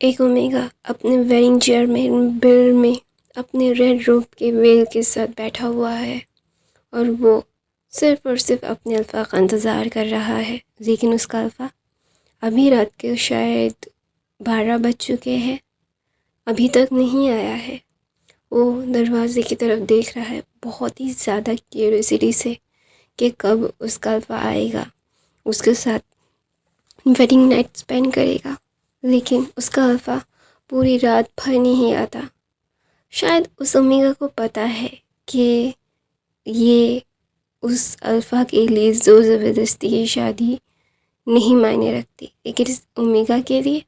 एक ओमेगा अपने wedding chair में बिल में अपने रेड रोब के वेल के साथ बैठा हुआ है और वो सिर्फ और सिर्फ अपने अल्फ़ा का इंतज़ार कर रहा है। लेकिन उसका अल्फ़ा अभी रात के शायद 12 बज चुके हैं, अभी तक नहीं आया है। वो दरवाजे की तरफ देख रहा है बहुत ही ज़्यादा क्यूरियोसिटी से कि कब उसका अल्फ़ा आएगा, उसके साथ वेडिंग नाइट स्पेंड करेगा। लेकिन उसका अल्फ़ा पूरी रात भर नहीं आता। शायद उस ओमेगा को पता है कि ये उस अल्फ़ा के लिए ज़ोर ज़बरदस्ती की शादी नहीं मायने रखती, लेकिन इस ओमेगा के लिए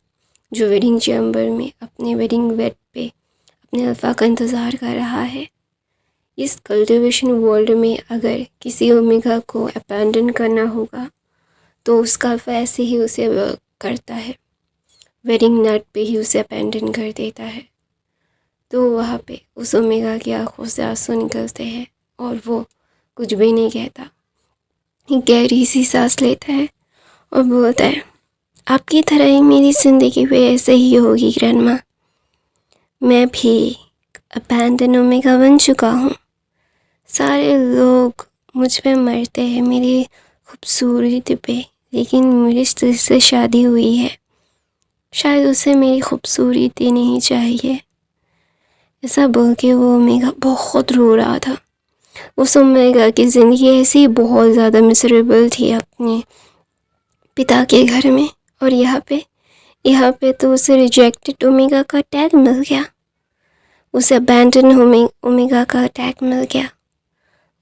जो वेडिंग चैम्बर में अपने वेडिंग बेड पे अपने अल्फ़ा का इंतज़ार कर रहा है, इस कल्टिवेशन वर्ल्ड में अगर किसी ओमेगा को अबैंडन करना होगा तो उसका अल्फ़ा ऐसे ही उसे करता है, वेडिंग नाइट पे ही उसे अबैंडन कर देता है। तो वहाँ पे उस ओमेगा की आंखों से आंसू निकलते हैं और वो कुछ भी नहीं कहता, गहरी सी सांस लेता है और बोलता है, आपकी तरह ही मेरी ज़िंदगी भी ऐसे ही होगी ग्रैंडमा। मैं भी अबैंडन ओमेगा बन चुका हूँ। सारे लोग मुझ पे मरते हैं मेरी खूबसूरती पे, लेकिन मेरी जिससे शादी हुई है शायद उसे मेरी खूबसूरती नहीं चाहिए। ऐसा बोल के वो ओमेगा बहुत रो रहा था। उस ओमेगा की ज़िंदगी ऐसी बहुत ज़्यादा मिसरेबल थी अपने पिता के घर में, और यहाँ पे तो उसे रिजेक्टेड ओमेगा का टैग मिल गया, उसे अबैंडन ओमेगा का टैग मिल गया।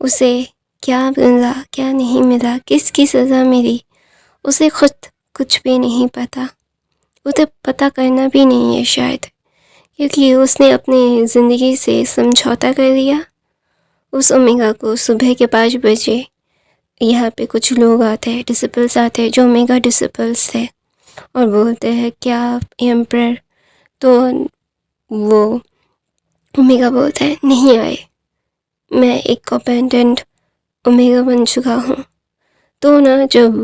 उसे क्या मिला क्या नहीं मिला, किसकी सज़ा मिली, उसे खुद कुछ भी नहीं पता। उसे पता करना भी नहीं है शायद, क्योंकि उसने अपनी ज़िंदगी से समझौता कर लिया। उस ओमेगा को सुबह के 5 बजे यहाँ पे कुछ लोग आते हैं, डिसिपल्स आते हैं जो ओमेगा डिसिपल्स थे, और बोलते हैं क्या एम्परर? तो वो ओमेगा बोलता है नहीं आए, मैं एक अबैंडन्ड ओमेगा बन चुका हूँ। तो ना जब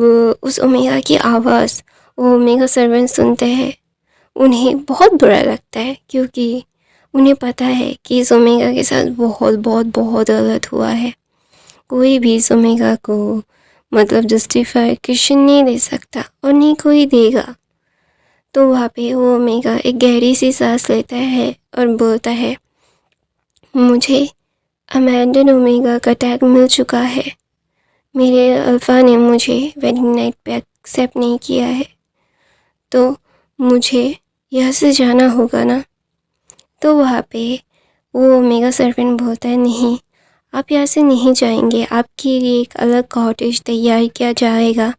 उस ओमेगा की आवाज़ वो ओमेगा सर्वेंट सुनते हैं, उन्हें बहुत बुरा लगता है, क्योंकि उन्हें पता है कि इस ओमेगा के साथ बहुत बहुत बहुत गलत हुआ है। कोई भी इस ओमेगा को मतलब जस्टिफिकेशन नहीं दे सकता और नहीं कोई देगा। तो वहाँ पे वो ओमेगा एक गहरी सी सांस लेता है और बोलता है, मुझे अबैंडन ओमेगा का टैग मिल चुका है। मेरे अल्फ़ा ने मुझे वेडिंग नाइट पे एक्सेप्ट नहीं किया है, तो मुझे यहाँ से जाना होगा ना। तो वहाँ पे वो ओमेगा सर्वेंट बोलता है, नहीं, आप यहाँ से नहीं जाएंगे, आपके लिए एक अलग कॉटेज तैयार किया जाएगा,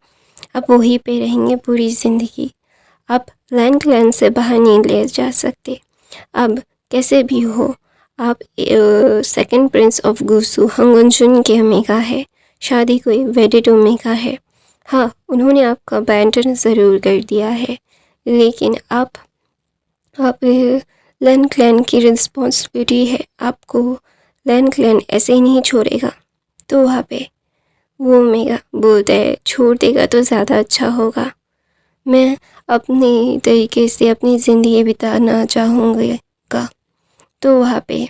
आप वहीं पे रहेंगे पूरी ज़िंदगी। आप लैंड क्लैन से बाहर नहीं ले जा सकते। अब कैसे भी हो, आप सेकंड प्रिंस ऑफ गुसु हंगुनजुन के ओमेगा है, शादी कोई वेडिड ओमेगा है। हाँ, उन्होंने आपका अबैंडन ज़रूर कर दिया है, लेकिन आप लैंड क्लैन की रिस्पॉन्सिबिलिटी है, आपको लैंड क्लैन ऐसे ही नहीं छोड़ेगा। तो वहाँ पे वो ओमेगा बोलता है, छोड़ देगा तो ज़्यादा अच्छा होगा, मैं अपने तरीके से अपनी ज़िंदगी बिताना चाहूँगा। तो वहाँ पे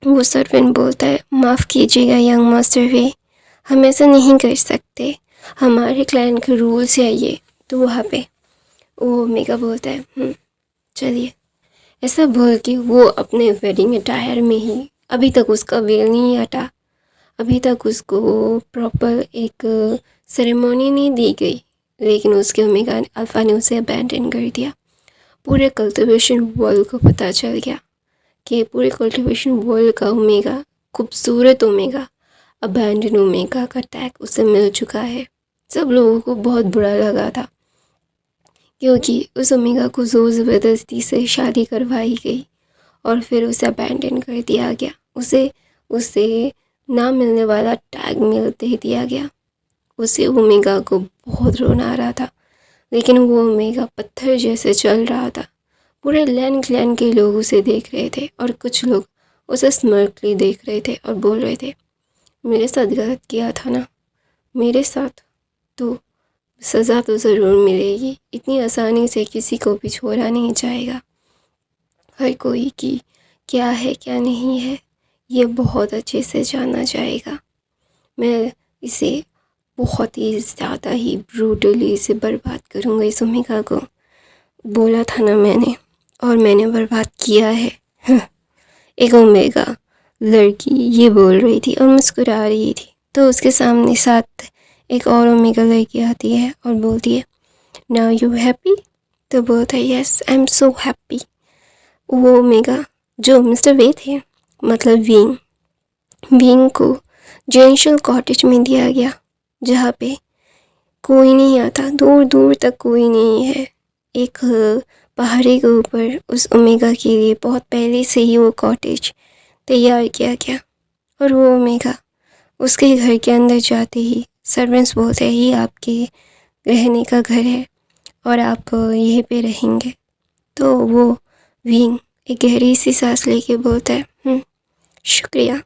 वो सर्वेंट बोलता है, माफ़ कीजिएगा यंग मास्टर वे, हम ऐसा नहीं कर सकते, हमारे क्लैन के रूल्स है ये। तो वहाँ पे वो ओमेगा बोलता है, चलिए। ऐसा बोल के वो अपने वेडिंग अटायर में ही, अभी तक उसका वेल नहीं हटा, अभी तक उसको प्रॉपर एक सेरेमनी नहीं दी गई, लेकिन उसके ओमेगा अल्फ़ा ने उसे अबैंडन कर दिया। पूरे कल्टिवेशन वर्ल्ड को पता चल गया कि पूरे कल्टिवेशन वर्ल्ड का ओमेगा, खूबसूरत ओमेगा, अबैंडन ओमेगा का टैग उसे मिल चुका है। सब लोगों को बहुत बुरा लगा था, क्योंकि उस ओमेगा को ज़ोर ज़बरदस्ती से शादी करवाई गई और फिर उसे अबैंडन कर दिया गया, उसे ना मिलने वाला टैग मिल दे दिया गया। उसे ओमेगा को बहुत रोना आ रहा था, लेकिन वो ओमेगा पत्थर जैसे चल रहा था। पूरे लैंड क्लैन के लोग उसे देख रहे थे और कुछ लोग उसे स्मर्टली देख रहे थे और बोल रहे थे, मेरे साथ गलत किया था ना, मेरे साथ तो सज़ा तो ज़रूर मिलेगी। इतनी आसानी से किसी को भी छोड़ा नहीं जाएगा। हर कोई की क्या है क्या नहीं है ये बहुत अच्छे से जाना जाएगा। मैं इसे बहुत ही ज़्यादा ही ब्रूटली इसे बर्बाद करूँगा। इस ओमेगा को बोला था ना मैंने, और मैंने बर्बाद किया है। एक ओमेगा लड़की ये बोल रही थी और मुस्कुरा रही थी, तो उसके सामने साथ एक और ओमेगा लड़की आती है और बोलती है, नाउ यू हैप्पी? तो बोलता है, yes I am so happy. वो ओमेगा जो मिस्टर वे थे, मतलब विंग को जेंशल कॉटेज में दिया गया, जहाँ पे कोई नहीं आता, दूर दूर तक कोई नहीं है। एक पहाड़ी के ऊपर उस ओमेगा के लिए बहुत पहले से ही वो कॉटेज तैयार किया गया। और वो ओमेगा उसके घर के अंदर जाते ही सर्वेंट्स बोलते हैं, ये आपके रहने का घर है और आप यहीं पे रहेंगे। तो वो विंग एक गहरी सी सांस लेके बोलता है, शुक्रिया।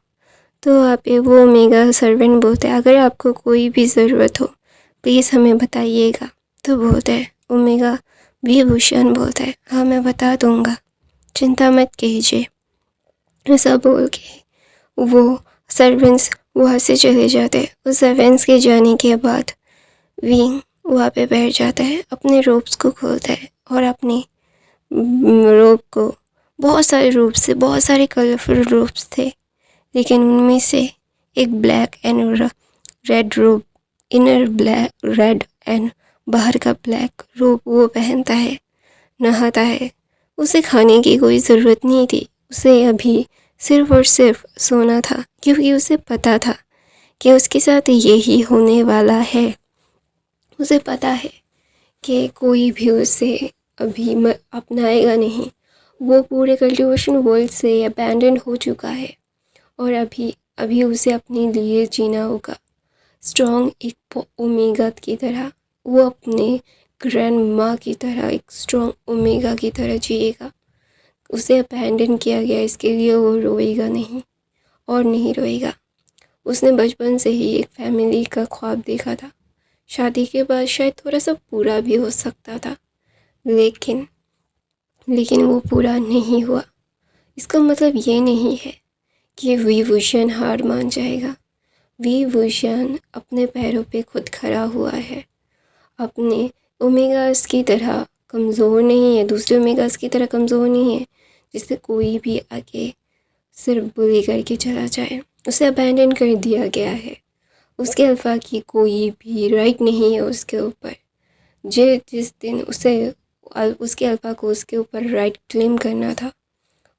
तो आप वो ओमेगा सर्वेंट बोलते हैं, अगर आपको कोई भी ज़रूरत हो प्लीज़ हमें बताइएगा। तो बोलता है ओमेगा विभूषण बोलता है, हाँ मैं बता दूँगा, चिंता मत कीजिए। ऐसा बोल के वो सर्वेंट्स वहाँ से चले जाते हैं। उस सर्वेंट्स के जाने के बाद विंग वहाँ पे बैठ जाता है, अपने रोप्स को खोलता है और अपने रोप को बहुत सारे रोप से, बहुत सारे कलरफुल रोप्स थे, लेकिन उनमें से एक black and red rope, inner black red and बाहर का ब्लैक रोप वो पहनता है, नहाता है। उसे खाने की कोई ज़रूरत नहीं थी, उसे अभी सिर्फ और सिर्फ सोना था, क्योंकि उसे पता था कि उसके साथ यही होने वाला है। उसे पता है कि कोई भी उसे अभी अपनाएगा नहीं। वो पूरे कल्टीवेशन वर्ल्ड से अबैंडन हो चुका है और अभी उसे अपने लिए जीना होगा। स्ट्रॉन्ग एक ओमेगा की तरह, वो अपने ग्रैंड माँ की तरह एक स्ट्रॉन्ग ओमेगा की तरह जिएगा। उसे अबैंडन किया गया, इसके लिए वो रोएगा नहीं और नहीं रोएगा। उसने बचपन से ही एक फैमिली का ख्वाब देखा था, शादी के बाद शायद थोड़ा सा पूरा भी हो सकता था, लेकिन वो पूरा नहीं हुआ। इसका मतलब ये नहीं है कि विभूषण हार मान जाएगा। विभूषण अपने पैरों पे खुद खड़ा हुआ है, अपने ओमेगास की तरह कमज़ोर नहीं है, दूसरे ओमेगास की तरह कमज़ोर नहीं है जिससे कोई भी आगे सिर्फ बुली करके चला जाए। उसे अबैंडन कर दिया गया है, उसके अल्फ़ा की कोई भी राइट नहीं है उसके ऊपर। जिस दिन उसके अल्फ़ा को उसके ऊपर राइट क्लेम करना था,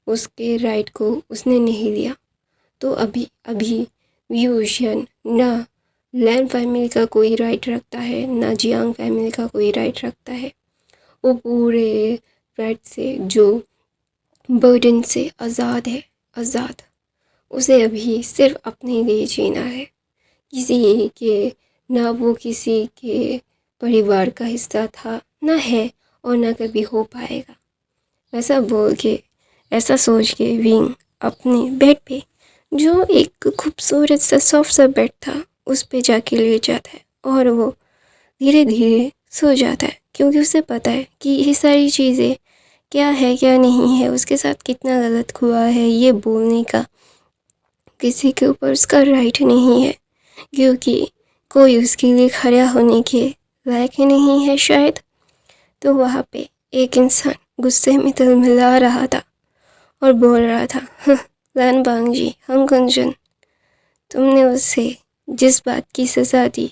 उसके राइट को उसने नहीं लिया। तो अभी विभूषण ना लैन फैमिली का कोई राइट रखता है, ना जियांग फैमिली का कोई राइट रखता है। वो पूरे राइट से, जो बर्डन से आज़ाद है, आज़ाद। उसे अभी सिर्फ अपने लिए जीना है, किसी के ना वो किसी के परिवार का हिस्सा था, ना है और ना कभी हो पाएगा। ऐसा बोल के, ऐसा सोच के विंग अपने बेड पे, जो एक खूबसूरत सा सॉफ्ट सा बेड था, उस पे जाके लेट जाता है और वो धीरे धीरे सो जाता है, क्योंकि उसे पता है कि ये सारी चीज़ें क्या है क्या नहीं है, उसके साथ कितना गलत हुआ है, ये बोलने का किसी के ऊपर उसका राइट नहीं है, क्योंकि कोई उसके लिए खड़ा होने के लायक ही नहीं है शायद। तो वहाँ पे एक इंसान गुस्से में तिलमिला रहा था और बोल रहा था, लैन बांगजी, हम कुंजन, तुमने उसे जिस बात की सज़ा दी,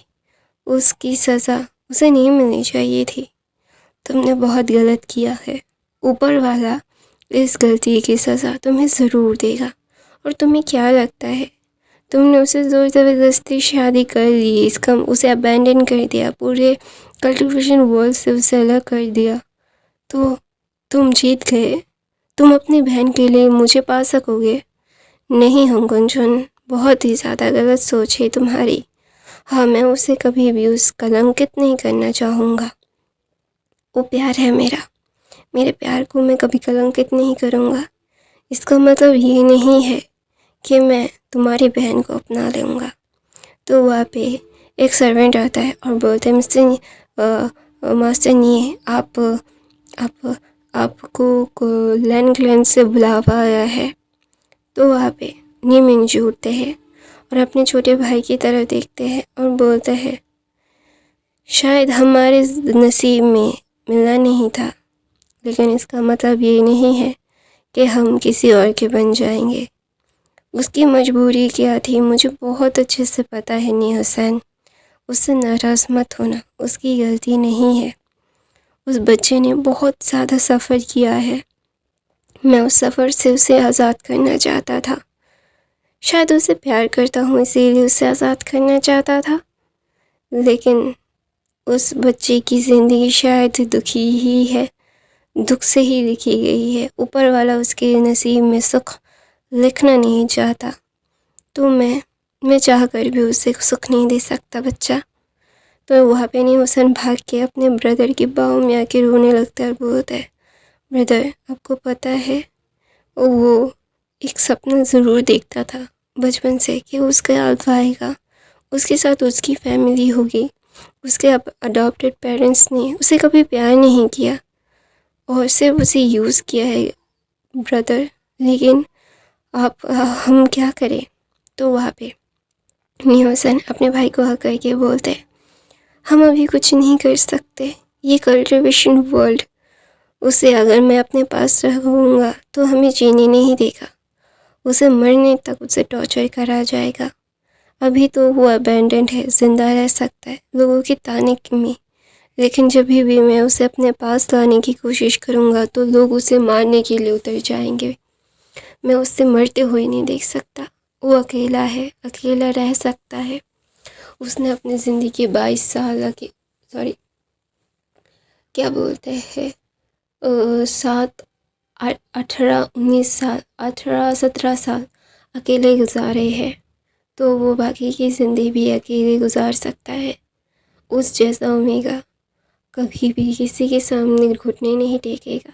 उसकी सज़ा उसे नहीं मिलनी चाहिए थी। तुमने बहुत गलत किया है। ऊपर वाला इस गलती की सज़ा तुम्हें ज़रूर देगा। और तुम्हें क्या लगता है, तुमने उसे ज़ोर ज़बरदस्ती शादी कर ली, उसे अबैंडन कर दिया, पूरे कल्टीवेशन वर्ल्ड से उसे अलग कर दिया, तो तुम जीत गए। तुम अपनी बहन के लिए मुझे पा सकोगे? नहीं हंगकुंजन, बहुत ही ज़्यादा गलत सोच है तुम्हारी। हाँ, मैं उसे कभी भी उस कलंकित नहीं करना चाहूँगा। वो प्यार है मेरा, मेरे प्यार को मैं कभी कलंकित नहीं करूँगा। इसका मतलब ये नहीं है कि मैं तुम्हारी बहन को अपना लूँगा। तो वहाँ पे एक सर्वेंट आता है और बोलते हैं, मिस्टर मास्टर नहीं, आप आपको लैन क्लैन से बुलावा आया है। तो वहाँ पे नीमिन जुड़ते हैं और अपने छोटे भाई की तरफ देखते हैं और बोलते हैं, शायद हमारे नसीब में मिलना नहीं था, लेकिन इसका मतलब ये नहीं है कि हम किसी और के बन जाएंगे। उसकी मजबूरी क्या थी मुझे बहुत अच्छे से पता है नी हुसैन। उससे नाराज़ मत होना, उसकी गलती नहीं है। उस बच्चे ने बहुत ज़्यादा सफ़र किया है। मैं उस सफ़र से उसे आज़ाद करना चाहता था। शायद उसे प्यार करता हूँ इसीलिए उसे आज़ाद करना चाहता था, लेकिन उस बच्चे की ज़िंदगी शायद दुखी ही है, दुख से ही लिखी गई है। ऊपर वाला उसके नसीब में सुख लिखना नहीं चाहता, तो मैं चाह कर भी उसे सुख नहीं दे सकता बच्चा। तो वहाँ पे नी हुसैन भाग के अपने ब्रदर की बाहों में आके रोने लगता है और बोलता है, ब्रदर आपको पता है वो एक सपना ज़रूर देखता था बचपन से कि उसका अल्फा आएगा, उसके साथ उसकी फैमिली होगी। उसके अडॉप्टेड पेरेंट्स ने उसे कभी प्यार नहीं किया और सिर्फ उसे यूज़ किया है ब्रदर, लेकिन हम क्या करें। तो वहाँ पे नी हुसैन अपने भाई को हक करके बोलते हैं, हम अभी कुछ नहीं कर सकते, ये कल्टिवेशन वर्ल्ड, उसे अगर मैं अपने पास रहूँगा तो हमें जीने नहीं देगा, उसे मरने तक उसे टॉर्चर करा जाएगा। अभी तो वो अबैंडेंड है, ज़िंदा रह सकता है लोगों की ताने में, लेकिन जब भी मैं उसे अपने पास लाने की कोशिश करूँगा तो लोग उसे मारने के लिए उतर जाएंगे। मैं उससे मरते हुए नहीं देख सकता। वो अकेला है, अकेला रह सकता है। उसने अपनी ज़िंदगी के 22 साल सॉरी क्या बोलते हैं 7 18 19 साल 18 17 साल अकेले गुजारे हैं, तो वो बाकी की ज़िंदगी भी अकेले गुजार सकता है। उस जैसा ओमेगा कभी भी किसी के सामने घुटने नहीं टेकेगा,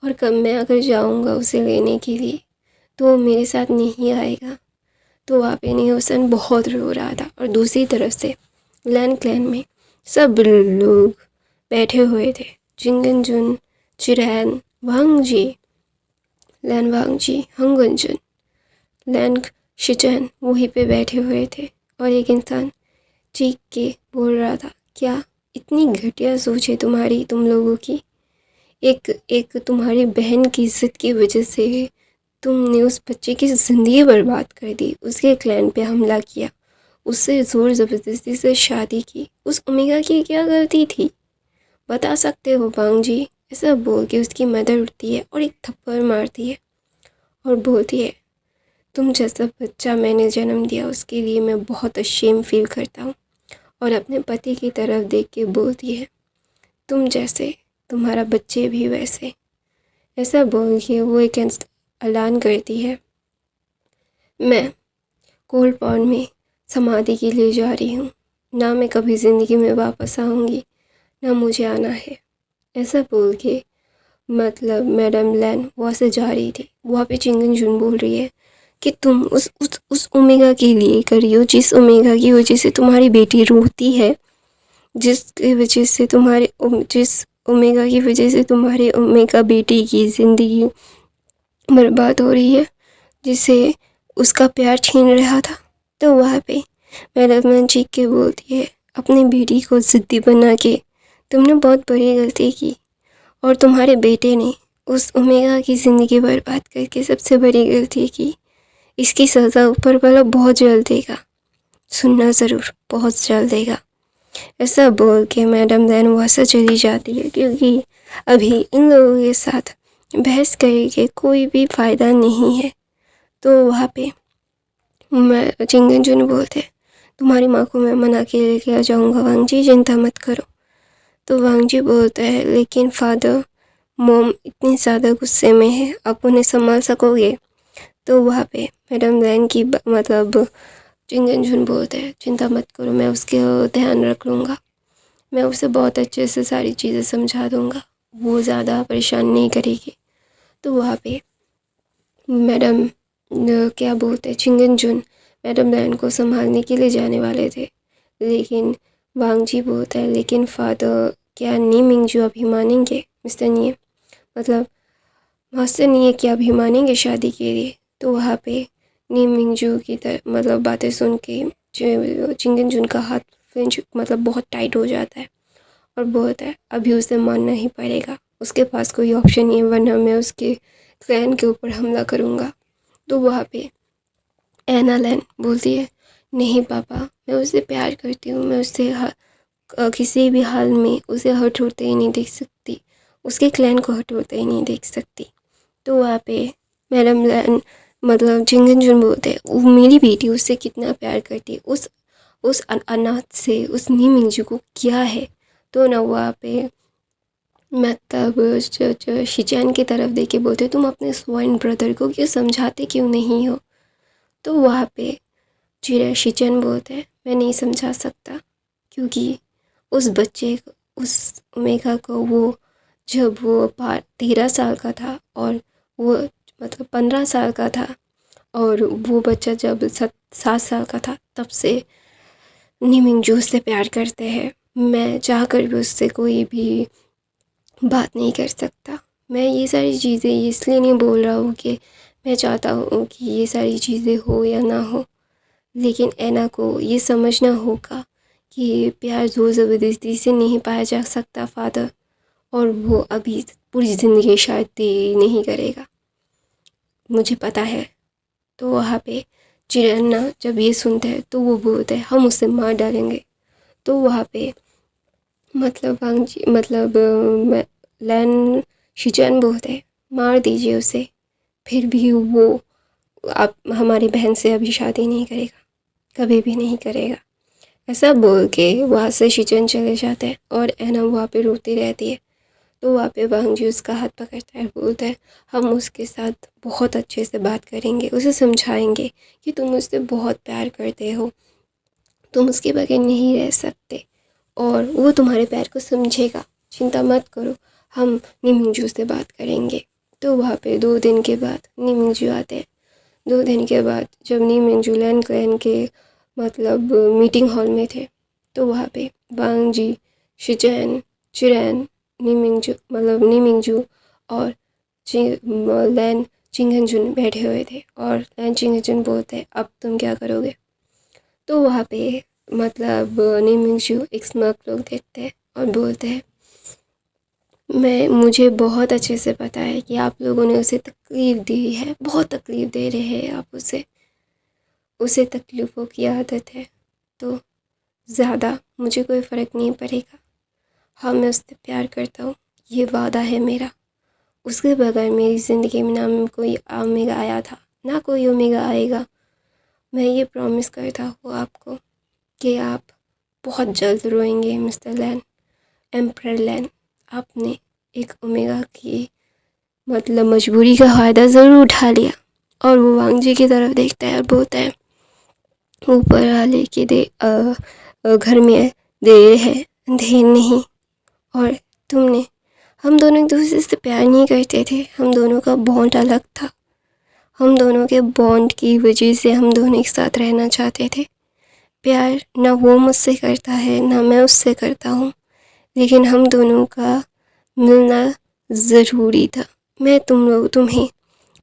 और कब मैं अगर जाऊंगा उसे लेने के लिए तो वो मेरे साथ नहीं आएगा। तो वहाँ पे नी हुसैन बहुत रो रहा था और दूसरी तरफ से लैन क्लैन में सब लोग बैठे हुए थे। जिंगनजुन, चिरैन, वांगजी, लैन वांगजी, हंगनजुन, लैन शिचैन वहीं पे बैठे हुए थे और एक इंसान चीख के बोल रहा था, क्या इतनी घटिया सोच है तुम लोगों की। एक तुम्हारी बहन की इज्जत की वजह से तुमने उस बच्चे की ज़िंदगी बर्बाद कर दी, उसके क्लैन पे हमला किया, उससे ज़ोर ज़बरदस्ती से शादी की। उस ओमेगा की क्या गलती थी, बता सकते हो वांग जी। ऐसा बोल के उसकी मदर उठती है और एक थप्पड़ मारती है और बोलती है, तुम जैसा बच्चा मैंने जन्म दिया उसके लिए मैं बहुत अशेम फील करता हूँ। और अपने पति की तरफ देख के बोलती है, तुम जैसे तुम्हारा बच्चे भी वैसे। ऐसा बोल के वो एक ऐलान करती है, मैं कोल्ड पॉन्ड में समाधि के लिए जा रही हूँ, ना मैं कभी ज़िंदगी में वापस आऊँगी, ना मुझे आना है। ऐसा बोल के मतलब मैडम लैन वहाँ से जा रही थी। वहाँ पे चिंगनजुन बोल रही है कि तुम उस ओमेगा के लिए करियो जिस ओमेगा की वजह से तुम्हारी बेटी रोती है, जिसकी वजह से जिस ओमेगा की वजह से तुम्हारे ओमेगा बेटी की ज़िंदगी बर्बाद हो रही है, जिसे उसका प्यार छीन रहा था। तो वहाँ पे मैडम चीख के बोलती है, अपनी बेटी को ज़िद्दी बना के तुमने बहुत बड़ी गलती की और तुम्हारे बेटे ने उस ओमेगा की ज़िंदगी बर्बाद करके सबसे बड़ी गलती की। इसकी सज़ा ऊपर वाला बहुत जल्द देगा, सुनना ज़रूर, बहुत जल्द देगा। ऐसा बोल के मैडम दैन वहाँ से चली जाती है, क्योंकि अभी इन लोगों के साथ बहस करके कोई भी फ़ायदा नहीं है। तो वहाँ पे मैं चिंगनजुन बोलते, तुम्हारी माँ को मैं मना के लेके आ जाऊँगा वांग जी, चिंता मत करो। तो वांग जी बोलता है, लेकिन फादर मॉम इतनी ज़्यादा गुस्से में है, आप उन्हें संभाल सकोगे। तो वहाँ पे मैडम लैन की मतलब चिंगनजुन बोलते हैं, चिंता मत करो, मैं उसके ध्यान रख लूँगा, मैं उसे बहुत अच्छे से सारी चीज़ें समझा दूँगा, वो ज़्यादा परेशान नहीं करेगी। तो वहाँ पे मैडम क्या बोलते हैं चिंगनजुन मैडम लैन को संभालने के लिए जाने वाले थे, लेकिन वांग जी बोलता है लेकिन फादर क्या नी मिंगजू अभी मानेंगे मिस्टर नी, मतलब मास्टर नी क्या अभी मानेंगे शादी के लिए। तो वहाँ पे नी मिंगजू की तरह मतलब बातें सुन के चिंगन जुन का हाथ फ्रेंच मतलब बहुत टाइट हो जाता है और बोलता है अभी उसे मानना ही पड़ेगा, उसके पास कोई ऑप्शन नहीं है वरना मैं उसके क्लैन के ऊपर हमला करूँगा। तो वहाँ पे एना लैन बोलती है नहीं पापा, मैं उसे प्यार करती हूँ, मैं उससे किसी भी हाल में उसे हर्ट होते ही नहीं देख सकती, उसके क्लैन को हर्ट होते ही नहीं देख सकती। तो वहाँ पे मैडम लैन मतलब चिंगन जुन बोलते हैं वो मेरी बेटी उससे कितना प्यार करती है, उस अनाथ से उस नी मिंजू को क्या है। तो ना वहाँ पे मतलब शिचैन की तरफ देख के बोलते तुम अपने स्वाइन ब्रदर को क्यों समझाते क्यों नहीं हो। तो वहाँ पे चिड़ै शिचैन बोलते हैं मैं नहीं समझा सकता क्योंकि उस बच्चे को उस ओमेगा को वो जब वो 13 साल का था और वो मतलब 15 साल का था और वो बच्चा जब 7 साल का था तब से निमिंग जो उससे प्यार करते हैं। मैं चाह कर भी उससे कोई भी बात नहीं कर सकता। मैं ये सारी चीज़ें इसलिए नहीं बोल रहा हूँ कि मैं चाहता हूँ कि ये सारी चीज़ें हो या ना हो, लेकिन ऐना को ये समझना होगा कि प्यार ज़ोर ज़बरदस्ती से नहीं पाया जा सकता फादर, और वो अभी पूरी ज़िंदगी शादी नहीं करेगा, मुझे पता है। तो वहाँ पे चिरन्ना जब ये सुनते हैं तो वो बोलते हैं हम उसे मार डालेंगे। तो वहाँ पे मतलब वांगजी मतलब लैन शिचैन बोलते हैं मार दीजिए उसे, फिर भी वो आप हमारी बहन से अभी शादी नहीं करेगा, कभी भी नहीं करेगा। ऐसा बोल के वहाँ से शिचैन चले जाते हैं और ऐना वहाँ पे रोती रहती है। तो वहाँ पे वांगजी उसका हाथ पकड़ता है, बोलता है हम उसके साथ बहुत अच्छे से बात करेंगे, उसे समझाएंगे कि तुम उससे बहुत प्यार करते हो, तुम उसके बगैर नहीं रह सकते और वो तुम्हारे प्यार को समझेगा, चिंता मत करो, हम निमिंगजू से बात करेंगे। तो वहाँ पे 2 दिन के बाद निमिंगजू आते हैं। 2 दिन के बाद जब निमिंगजू लैन क्लैन के मतलब मीटिंग हॉल में थे तो वहाँ पे वांगजी शिचैन चिरैन निमिंगजू मतलब निमिंगजू और लैन चिंगनजुन बैठे हुए थे और लैन चिंगनजुन बोलते हैं अब तुम क्या करोगे। तो वहाँ पे मतलब निमिंगजू एक स्मर्क लोग देखते हैं और बोलते हैं मुझे बहुत अच्छे से पता है कि आप लोगों ने उसे तकलीफ़ दी है, बहुत तकलीफ़ दे रहे हैं आप उसे तकलीफ़ों की आदत है, तो ज़्यादा मुझे कोई फ़र्क नहीं पड़ेगा। हाँ मैं उससे प्यार करता हूँ, ये वादा है मेरा, उसके बगैर मेरी ज़िंदगी में ना कोई ओमेगा आया था ना कोई ओमेगा आएगा। मैं ये प्रॉमिस करता हूँ आपको कि आप बहुत जल्द रोएंगे मिस्टर लैन, एम्परर लैन। आपने एक ओमेगा की मतलब मजबूरी का फ़ायदा ज़रूर उठा लिया। और वो वांगजी की तरफ देखता है और बोलता है ऊपर वाले के घर में देर है अंधेर नहीं, और तुमने हम दोनों एक दूसरे से प्यार नहीं करते थे, हम दोनों का बॉन्ड अलग था, हम दोनों के बॉन्ड की वजह से हम दोनों एक साथ रहना चाहते थे। प्यार ना वो मुझसे करता है ना मैं उससे करता हूँ, लेकिन हम दोनों का मिलना ज़रूरी था। मैं तुम्हें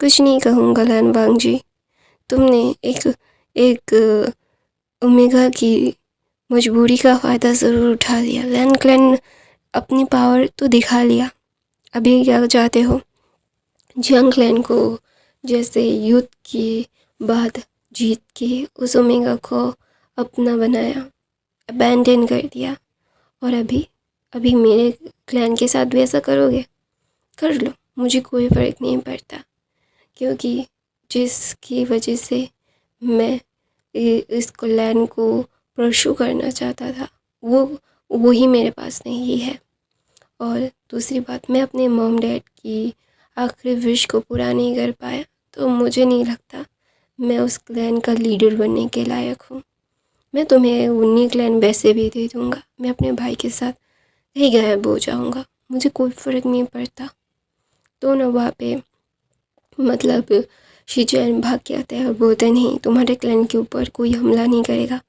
कुछ नहीं कहूँगा लैन वांगजी, तुमने एक एक ओमेगा की मजबूरी का फ़ायदा ज़रूर उठा लिया। लैन क्लैन अपनी पावर तो दिखा लिया, अभी क्या चाहते हो। जियांग क्लैन को जैसे युद्ध के बाद जीत के उस ओमेगा को अपना बनाया, अबैंडन कर दिया, और अभी अभी मेरे क्लैन के साथ भी ऐसा करोगे, कर लो, मुझे कोई फ़र्क नहीं पड़ता, क्योंकि जिसकी वजह से मैं इस क्लैन को परसू करना चाहता था वो ही मेरे पास नहीं है। और दूसरी बात, मैं अपने मॉम डैड की आखिरी विश को पूरा नहीं कर पाया, तो मुझे नहीं लगता मैं उस क्लैन का लीडर बनने के लायक हूँ। मैं तुम्हें उन्नी क्लैन वैसे भी दे दूँगा, मैं अपने भाई के साथ कहीं गायब हो जाऊँगा, मुझे कोई फ़र्क नहीं पड़ता। तो ना वहाँ पे मतलब शिचैन भाग के आता है और बोलते नहीं तुम्हारे क्लैन के ऊपर कोई हमला नहीं करेगा,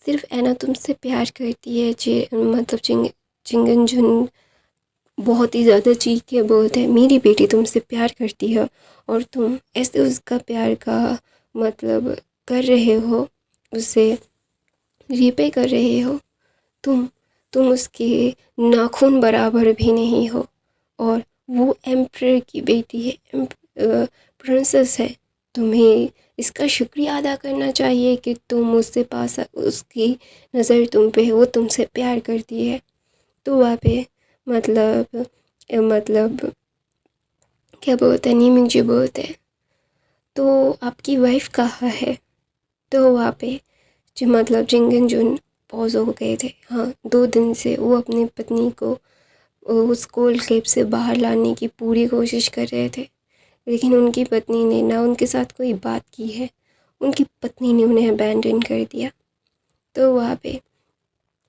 सिर्फ ऐना तुमसे प्यार करती है। मतलब चिंगन जुन बहुत ही ज़्यादा चीख के बोलते हैं, मेरी बेटी तुमसे प्यार करती है और तुम ऐसे उसका प्यार का मतलब कर रहे हो, उसे रीपे कर रहे हो। तुम उसके नाखून बराबर भी नहीं हो और वो एम्परर की बेटी है, प्रिंसेस है। तुम्हें इसका शुक्रिया अदा करना चाहिए कि तुम उससे पास उसकी नज़र तुम पे है, वो तुमसे प्यार करती है। तो वहाँ पे मतलब क्या बोलते हैं, नीमिंग जी बोलते हैं, तो आपकी वाइफ कहाँ है? तो वहाँ पे जो मतलब जिंगन जुन पॉज हो गए थे। हाँ, 2 दिन से वो अपनी पत्नी को उस कोल्ड कैप से बाहर लाने की पूरी कोशिश कर रहे थे, लेकिन उनकी पत्नी ने ना उनके साथ कोई बात की है, उनकी पत्नी ने उन्हें अबैंडन कर दिया। तो वहाँ पे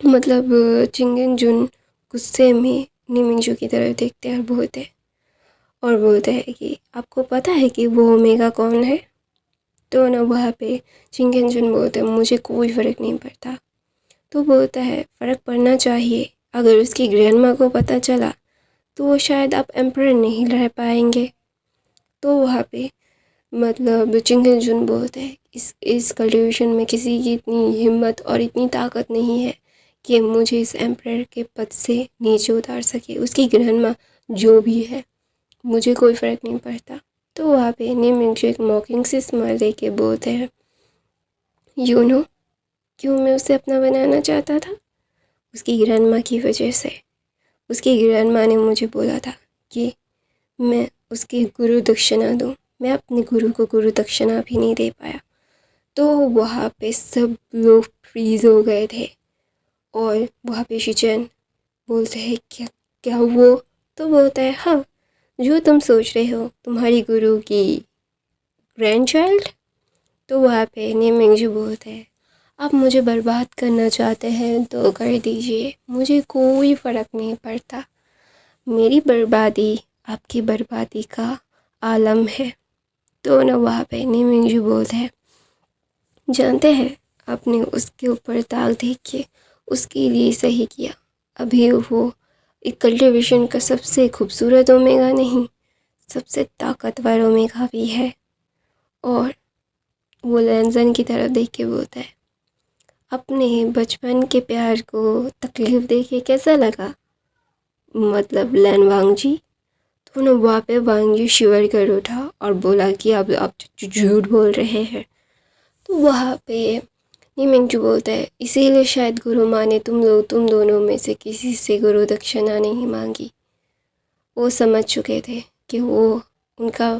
मतलब चिंगन जुन गुस्से में निमिंगजू की तरफ देखते हैं और बोलते हैं कि आपको पता है कि वो ओमेगा कौन है? तो ना वहाँ पे चिंगन जुन बोलते हैं, मुझे कोई फ़र्क नहीं पड़ता। तो बोलता है, फ़र्क पड़ना चाहिए। अगर उसकी ग्रैंडमा को पता चला तो वो शायद आप एम्परर नहीं रह पाएंगे। तो वहाँ पे मतलब चिंगन जुन बोलते हैं, इस कल्टिवेशन में किसी की इतनी हिम्मत और इतनी ताकत नहीं है कि मुझे इस एम्परर के पद से नीचे उतार सके। उसकी ग्रैंडमा जो भी है, मुझे कोई फ़र्क नहीं पड़ता। तो वहाँ पे नीमिंग एक मॉकिंग से स्माइल दे के बोलते हैं, यू नो क्यों मैं उसे अपना बनाना चाहता था? उसकी ग्रैंडमा की वजह से। उसकी ग्रैंडमा ने मुझे बोला था कि मैं उसकी गुरु दक्षिणा दूँ। मैं अपने गुरु को गुरु दक्षिणा भी नहीं दे पाया। तो वहाँ पे सब लोग फ्रीज़ हो गए थे और वहाँ पे शिचन बोलते हैं, क्या क्या वो? तो बोलता है, हाँ, जो तुम सोच रहे हो, तुम्हारी गुरु की ग्रैंड चाइल्ड। तो वहाँ पे नीमिंगजू बोलते हैं, आप मुझे बर्बाद करना चाहते हैं तो कर दीजिए, मुझे कोई फ़र्क नहीं पड़ता। मेरी बर्बादी आपकी बर्बादी का आलम है। तो ना वहाँ पे नीमिंगजू बोलते हैं, जानते हैं, आपने उसके ऊपर दाग देख के उसके लिए सही किया। अभी वो एक कल्टिवेशन का सबसे खूबसूरत ओमेगा नहीं, सबसे ताकतवर ओमेगा भी है। और वो लैंजन की तरफ देख के बोलता है, अपने बचपन के प्यार को तकलीफ़ देके कैसा लगा? मतलब लैन वांग जी। तो ना वहाँ पे वांग जी शिवर कर उठा और बोला कि अब आप झूठ बोल रहे हैं। तो वहाँ पे नीमिंगजू बोलता है, इसीलिए शायद गुरु माँ ने तुम दोनों में से किसी से गुरु दक्षिणा नहीं मांगी। वो समझ चुके थे कि वो उनका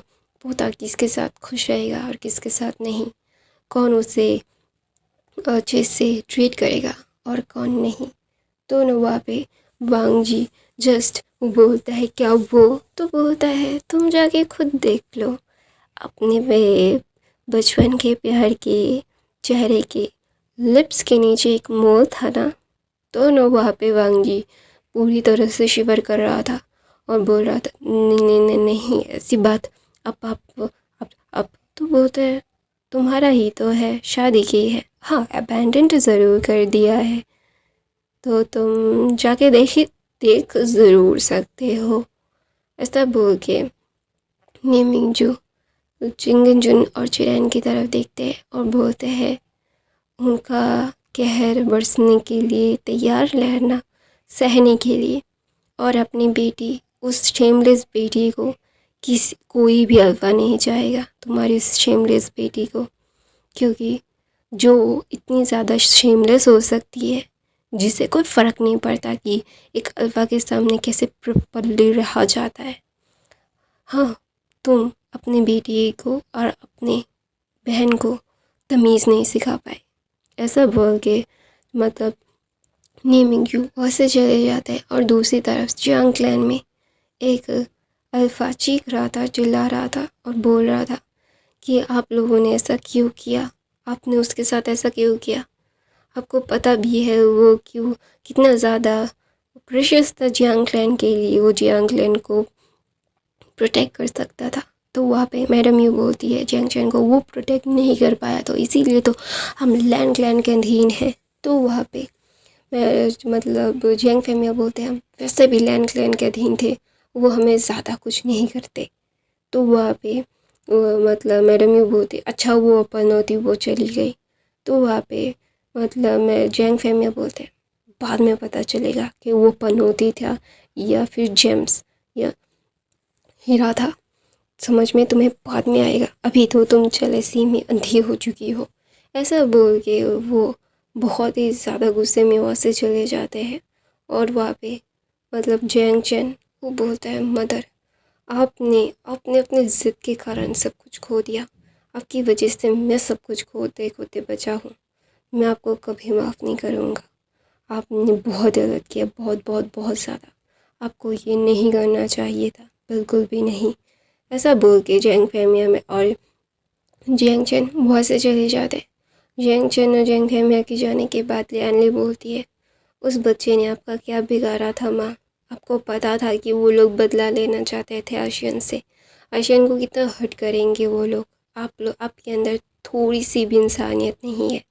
पोता किसके साथ खुश रहेगा और किसके साथ नहीं, कौन उसे अच्छे से ट्रीट करेगा और कौन नहीं। तो ना वहाँ पे वांग जी जस्ट बोलता है, क्या वो? तो बोलता है, तुम जाके खुद देख लो, अपने पे बचपन के प्यार के चेहरे के लिप्स के नीचे एक मोल था ना। तो ना वहाँ पे वांग जी पूरी तरह से शिवर कर रहा था और बोल रहा था, नहीं नहीं नहीं नहीं, ऐसी बात अब तो बोलते हैं, तुम्हारा ही तो है, शादी की है। हाँ, अबैंडन तो ज़रूर कर दिया है, तो तुम जाके देख ज़रूर सकते हो। ऐसा बोल के नीमिंगजू चिंगन जुन और चिरैन की तरफ देखते हैं और बोलते हैं, उनका कहर बरसने के लिए तैयार रहना, सहने के लिए। और अपनी बेटी, उस शेमलेस बेटी को कोई भी अल्फा नहीं चाहेगा, तुम्हारी उस शेमलेस बेटी को, क्योंकि जो इतनी ज़्यादा शेमलेस हो सकती है, जिसे कोई फ़र्क नहीं पड़ता कि एक अल्फा के सामने कैसे पल्ले रहा जाता है। हाँ, तुम अपनी बेटी को और अपने बहन को तमीज़ नहीं सिखा पाए। ऐसा बोल के मतलब नीमिंगयू वहाँ से चले जाते हैं और दूसरी तरफ जियांग क्लैन में एक अल्फ़ा चीख रहा था, चिल्ला रहा था और बोल रहा था कि आप लोगों ने ऐसा क्यों किया, आपने उसके साथ ऐसा क्यों किया? आपको पता भी है वो क्यों कितना ज़्यादा प्रेशियस था जियांग क्लैन के लिए, वो जियांग क्लैन को प्रोटेक्ट कर सकता था। तो वहाँ पे मैडम यू बोलती है जियांग चैन को, वो प्रोटेक्ट नहीं कर पाया तो इसीलिए तो हम लैंड क्लैन के अधीन हैं। तो वहाँ पे मैं मतलब जैंग फैमिया बोलते हैं हम, वैसे भी लैन क्लैन के अधीन थे, वो हमें ज़्यादा कुछ नहीं करते। तो वहाँ पे मतलब मैडम यू बोलती अच्छा वो अपन होती वो चली गई। तो वहाँ पे मतलब मैं जैंग फैमिया बोलते हैं, बाद में पता चलेगा कि वो पनौती था या फिर जेम्स या हीरा था, समझ में तुम्हें बाद में आएगा, अभी तो तुम सी में अंधी हो चुकी हो। ऐसा बोल के वो बहुत ही ज़्यादा गुस्से में वहाँ से चले जाते हैं। और वहाँ पे मतलब जैंग चैन वो बोलता है मदर आपने आपने अपने ज़िद के कारण सब कुछ खो दिया, आपकी वजह से मैं सब कुछ खोते खोते बचा हूँ, मैं आपको कभी माफ़ नहीं करूँगा, आपने बहुत गलत किया, बहुत बहुत बहुत ज़्यादा, आपको ये नहीं करना चाहिए था, बिल्कुल भी नहीं। ऐसा बोल के जैंग फैमिया में और जियांग चैन वहाँ से चले जाते हैं। जियांग चैन और जियांग फैमिया के जाने के बाद लियानली बोलती है उस बच्चे ने आपका क्या बिगाड़ा था माँ, आपको पता था कि वो लोग बदला लेना चाहते थे आशियन से, आशियन को कितना हर्ट करेंगे वो लोग, आप लोग आपके अंदर थोड़ी सी भी इंसानियत नहीं है,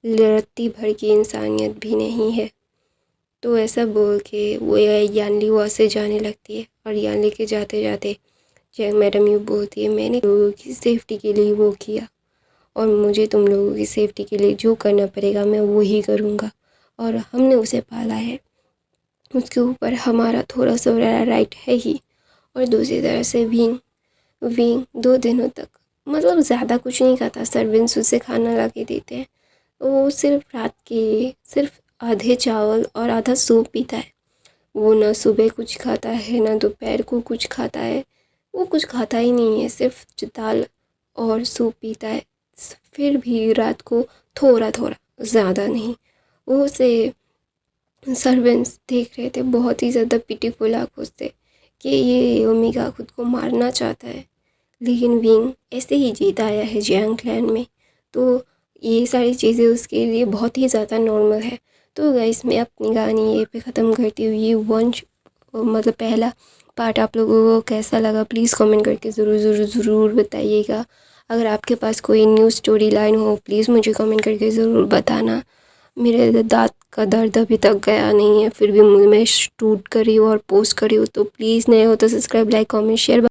रत्ती भर की इंसानियत भी नहीं है। तो ऐसा बोल के वो यानली वहाँ से जाने लगती है और यानली के जाते जाते जय मैडम यू बोलती है मैंने लोगों की सेफ्टी के लिए वो किया और मुझे तुम लोगों की सेफ्टी के लिए जो करना पड़ेगा मैं वो ही करूँगा, और हमने उसे पाला है, उसके ऊपर हमारा थोड़ा सा राइट है ही। और दूसरी तरह से विंग विंग 2 दिनों तक मतलब ज़्यादा कुछ नहीं खाता, सर्वेंट्स उसे खाना ला के देते हैं, वो सिर्फ रात के सिर्फ आधे चावल और आधा सूप पीता है, वो ना सुबह कुछ खाता है ना दोपहर को कुछ खाता है, वो कुछ खाता ही नहीं है, सिर्फ दाल और सूप पीता है। फिर भी रात को थोड़ा थोड़ा, ज़्यादा नहीं। वो उसे सर्वेंट्स देख रहे थे बहुत ही ज़्यादा पिटीफुल आँखों से कि ये ओमेगा खुद को मारना चाहता है, लेकिन विंग ऐसे ही जीत आया है जियांग क्लैन में, तो ये सारी चीज़ें उसके लिए बहुत ही ज़्यादा नॉर्मल है। तो गाइस मैं अपनी कहानी ये पे ख़त्म करती हुई ये वंश मतलब पहला पार्ट आप लोगों को कैसा लगा प्लीज़ कमेंट करके ज़रूर ज़रूर ज़रूर बताइएगा। अगर आपके पास कोई न्यू स्टोरी लाइन हो प्लीज़ मुझे कमेंट करके ज़रूर बताना। मेरे दाँत का दर्द अभी तक गया नहीं है, फिर भी मैं शूट कर रही हूँ और पोस्ट कर रही हूँ, तो प्लीज़ नए हो तो सब्सक्राइब लाइक कमेंट शेयर